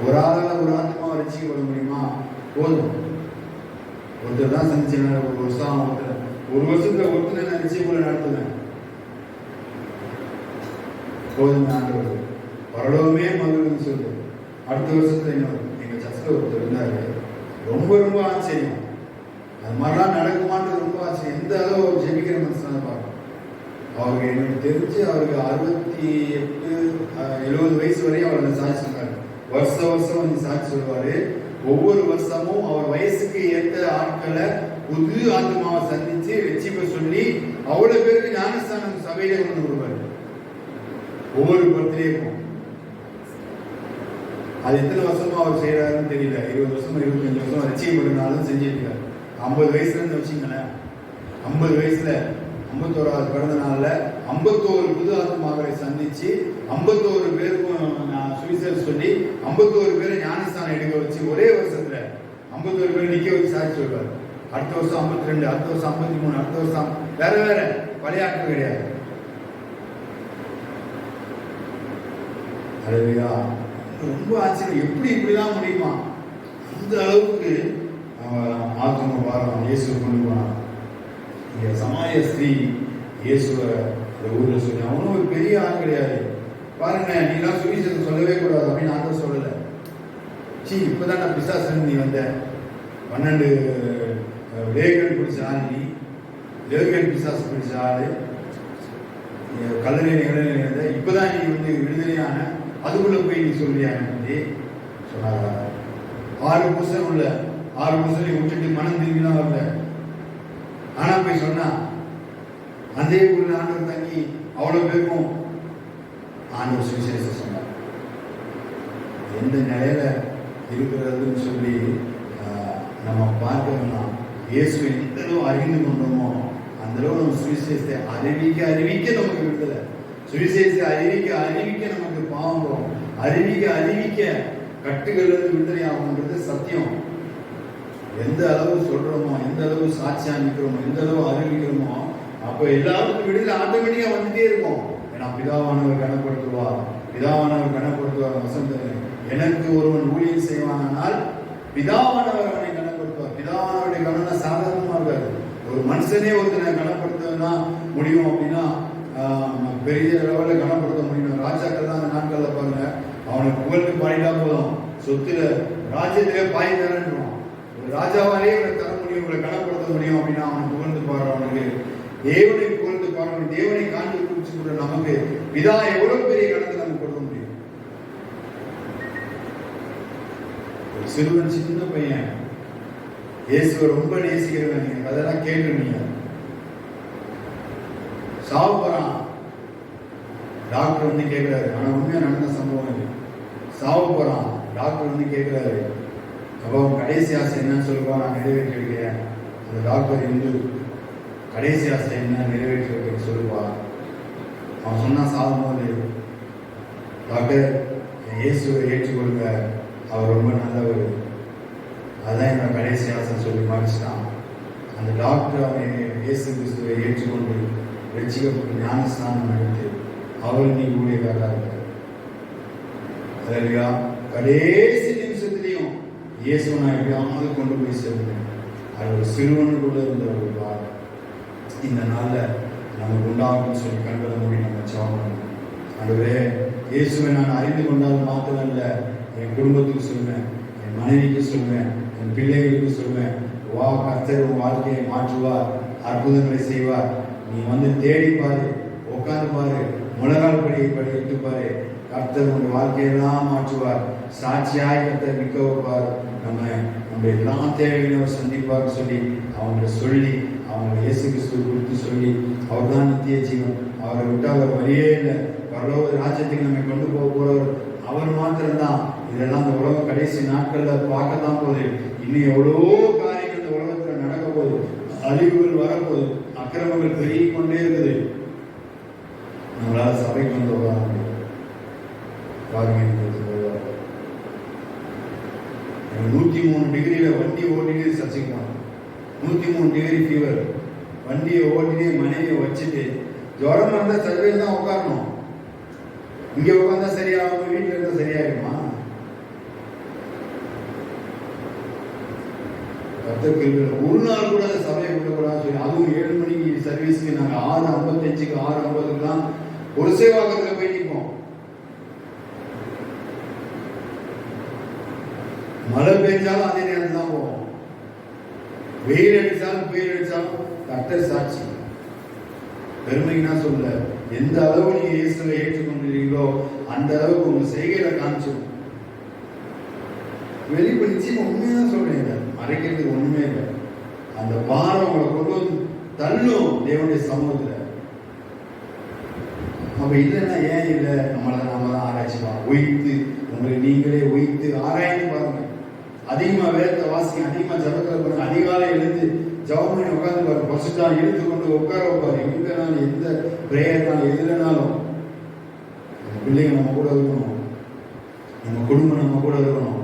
A: ஒரு ஆளால ஒரு ஆத்மாவை ரட்சிக்கப்பட முடியுமா? போதும். ஒருத்தர் தான் சந்திச்சேன், ஒரு வருஷம் ஒரு வருஷத்துல ஒருத்தனை நான் ரட்சிக்கப்பட நடத்துவேன். போதும் ஆண்டவர் பரலோகமே மகிழ்வுன்னு சொல்லுது. அடுத்த வருஷத்துல இன்னொரு எங்க சர்ச்சில் ஒருத்தர் இருந்தாரு, ரொம்ப ரொம்ப ஆச்சரியம். அது மாதிரிலாம் நடக்குமான்றது ரொம்ப ஆச்சரியம். எந்த அளவு அவர் ஜெபிக்கிற மனுஷனாக பார்க்கணும். அவருக்கு எனக்கு தெரிஞ்சு அவருக்கு 68-70 வயசு வரையும் அவர் சாட்சி சொன்னார். வருஷம் வந்து சாட்சி சொல்வாரு. ஒவ்வொரு வருஷமும் அவர் வயசுக்கு ஏற்ற ஆட்களை புது ஆத்மாவை சந்திச்சு வெற்றிப்ப சொல்லி அவ்வளவு பேருக்கு ஞானஸ்தானம் சபையிலே கொண்டு வருவார். ஒவ்வொரு பர்த்டேக்கும். அது எத்தனை வருஷமா அவர் செய்யறாருன்னு தெரியல. 20 வருஷமா 25 வருஷமா ரட்சிக்கப்பட்டனாலும் செஞ்சிருக்காரு. 50 வயசுல இருந்து வச்சுங்களேன், 50 வயசுல 51வது பிறந்த நாள்ல 51 புது ஆத்மாக்களை சந்திச்சு 51 பேருக்கும் சுவிசேஷம் சொல்லி 51 பேரை ஞானஸ்தானம் எடுக்க வச்சு ஒரே வருஷத்துல 51 பேர் நிக்க வச்சு சாட்சி சொல்வார். அடுத்த வருஷம் 52, அடுத்த வருஷம் 53, அடுத்த வருஷம் வேற வேற, பழைய ஆட்கள் கிடையாது. அல்லேலூயா. ரொம்ப ஆச்சரியம், எப்படி இப்படிலாம் முடியுமா? அந்த அளவுக்கு ஆத்ம பாரம் இயேசு கொண்டு போனான். இங்க சமாரிய ஸ்திரீ இயேசுவை அந்த ஊர்ல சொல்லி, அவனும் ஒரு பெரிய ஆள் கிடையாது. பாருங்க, நீலாம் சுவிசேஷம் சொல்லவே கூடாது அப்படின்னு ஆண்டவர் சொல்லல. இப்பதான் நான் பிசாசன் நீ வந்த 12 லேகன் பிடிச்ச ஆள், நீ லேகன் பிசாசு பிடிச்ச ஆளு, கல்லறை நிகழ்ந்த இப்பதான் நீ வந்து விடுதலையான, அதுக்குள்ள போய் நீ சொல்லியான்னு சொன்னாங்க. 6 புருஷன் உள்ள 6 புருஷனை விட்டுட்டு மனம் திரும்பிதான் வரல. ஆனா போய் சொன்னா அதே ஊர்ல ஆண்டவர் தங்கி அவ்வளவு பேருக்கும் ஆண்டவர் சுவிசேஷம் சொன்னார். எந்த நிலையில இருக்கிறதுன்னு சொல்லி நம்ம பார்க்கணும்னா, இயேசு எந்த அளவு அறிந்து கொண்டோமோ அந்த அளவு நம்ம சுவிசேஷத்தை அறிவிக்க நமக்கு விடுதலை. சுவிசேஷத்தை அறிவிக்க நமக்கு பாவம் வரும். அறிவிக்க கட்டுகள் விடுதலை ஆகும்ன்றது சத்தியம். எந்த அளவு சொல்றோமோ, எந்த அளவு சாட்சியா நிற்கிறோமோ, எந்த அளவு அறிவிக்கிறோமோ, அப்போ எல்லாருக்கும் விடுதலை ஆட்டோமேட்டிக்கா வந்துட்டே இருக்கும். ஏன்னா பிதாவானவர் கனப்படுத்துவார் வசந்த, எனக்கு ஒருவன் ஊழியம் செய்வானால் பிதாவானவர் அவனை கனப்படுத்துவார். பிதாவானவருடைய கனம்னா சாதாரணமா இருக்காது. ஒரு மனுஷனே ஒருத்தனை கனப்படுத்துவதுனா முடியும் அப்படின்னா பெரிய லெவலில் கனப்படுத்த முடியும். ராஜாக்கள் தான் அந்த நாட்கள்ல பாருங்க, அவனுக்கு புகழ்ந்து பாடிட்டா போதும், சொத்துல ராஜ்யத்திலே பாய் தரன்றான். ஒரு ராஜாவாலே இவனை தர முடியும், இவங்களை கனப்படுத்த முடியும் அப்படின்னா அவனை புகழ்ந்து பாடுறவனுக்கு, தேவனை புகழ்ந்து பாடுறவனுக்கு, தேவனை காண்பு குறிச்சு கூட நமக்கு பிதா எவ்வளவு பெரிய கணத்தை நமக்கு கொடுக்க முடியும். ஒரு சிறுவன், சின்ன பையன், இயேசுவை ரொம்ப நேசிக்கிறவன். நீங்க அதெல்லாம் கேட்டுருந்தீங்க. சாவு போறான், டாக்டர் வந்து கேட்கிறாரு. ஆனா உண்மையா நடந்த சம்பவம் இது. சாவு போறான், டாக்டர் வந்து கேட்கிறாரு, அப்போ கடைசி ஆசை என்னன்னு சொல்லுவா, நான் நிறைவேற்றி வைக்கிறேன். அந்த டாக்டர் இந்து கடைசி ஆசை என்ன நிறைவேற்றி வைக்க சொல்லுவா. அவன் சொன்னா சாகும்போது, டாக்டர் இயேசுவை ஏற்றுக்கொள்ளுங்க, அவர் ரொம்ப நல்லவர், அதான் என்னோட கடைசி ஆசை சொல்லி மறைச்சிட்டான். அந்த டாக்டர் அவன் இயேசு கிறிஸ்துவை ஏற்றுக்கொண்டு ரட்சிக்கப்பட்டு ஞானஸ்நானம் எடுத்து அவர் நீ ஊழியக்காரராக இருக்கார். இல்லையா? கடைசி நிமிஷத்துலையும் இயேசுவை நான் எப்படியாவது கொண்டு போய் சேர்ந்தேன். அது ஒரு சிறுவனுக்குள்ள இருந்த ஒரு வாரம். இந்த நாள்ல நமக்கு உண்டாகும் சொல்லி கண்களை மூடி நம்ம ஜெபம் பண்ணணும். ஆண்டவரே, இயேசுவை நான் அறிந்து கொண்டால் மாத்திரமல்ல, என் குடும்பத்துக்கு சொல்லுவேன், என் மனைவிக்கு சொல்லுவேன், என் பிள்ளைகளுக்கு சொல்லுவேன், வா கர்த்தர் உன் வாழ்க்கையை மாற்றுவார், அற்புதங்களை செய்வார். நீ வந்து தேடி பாரு, உட்காந்து பாரு, முழங்கால் படிட்டு பாரு, கர்த்தர் உன் வாழ்க்கையெல்லாம் மாற்றுவார். சாட்சியாய் கர்த்தர் நிற்க வைப்பார். நம்ம எல்லா தேவைகளையும் சந்திப்பார் சொல்லி அவங்க சொல்லி அவங்க இயேசு கிறிஸ்துவ குறித்து சொல்லி அவர் தான் நித்திய ஜீவன், அவரை விட்டு அவர் வழியே இல்லை, பரலோக ராஜ்யத்துக்கு நம்மை கொண்டு போக போறவர் அவர் மாத்திரம்தான். இதெல்லாம் இந்த உலகம் கடைசி நாட்கள்ல பார்க்க தான் போகுது. இன்னும் எவ்வளோ காரியங்கள் இந்த உலகத்துல நடக்க போகுது, அழிவுகள் வரப்போகுது, அக்கிரமங்கள் பெருகிக் கொண்டே இருக்குது. நம்மளால சபைக்கு வந்து வர பாருங்க, 103 டிகிரியில வண்டி ஓட்டிட்டு சர்ச்சைக்கு போனோம். 103 டிகிரி ஃபீவர், வண்டியை ஓட்டிட்டு மனைவியை வச்சுட்டு ஜுரமா இருந்தா சர்வையில் தான் உட்காரணும். இங்க உட்கார்ந்தா சரியாகும், வீட்டில் இருந்தா சரியாயிருமா? ஒரு நாள் கூட சபையை விடக்கூடாதுன்னு சொல்லி, அதுவும் 7 மணிக்கு சர்வீஸ்க்கு நாங்க 6:55க்கு 6:50க்குலாம் ஒரு சேவாக்கத்துல போய் நிற்போம். மழை பெஞ்சாலும் அதே நேரத்தில் தான் போவோம், வெயில் அடிச்சாலும் புயல் அடிச்சாலும் கர்த்தர் சாட்சி. பெருமைக்குன்னா சொல்ல, எந்த அளவு நீங்க இயேசுவை ஏற்றுக்கொண்டிருக்கீங்களோ அந்த அளவுக்கு உங்க செய்கையில காமிச்சு வெளிப்படுத்தி உண்மைதான் சொல்றேன், மறைக்கிறதுக்கு ஒண்ணுமே இல்லை. அந்த பாரம் உங்களை கொண்டு வந்து தள்ளும் தேவனுடைய சமூகத்துல. அப்ப இல்லைன்னா ஏன் இல்லை, நம்மளை நாம தான் ஆராய்ச்சிக்கலாம். ஒய்த்து உங்களை நீங்களே ஒய்த்து ஆராய்ந்து பாருங்க. அதிகமா வேதத்தை வாசிங்க, அதிகமா ஜபத்துல பாருங்க, அதிகாலை எழுந்து ஜபம் பண்ணி உட்காந்து பாருங்க. பசுட்டா இழுத்து கொண்டு உட்கார வைப்பாரு. எங்கனாலும் எந்த பிரேயர்னாலும் எதுலனாலும் பிள்ளைங்க நம்ம கூட இருக்கணும், நம்ம குடும்பம் நம்ம கூட இருக்கணும்.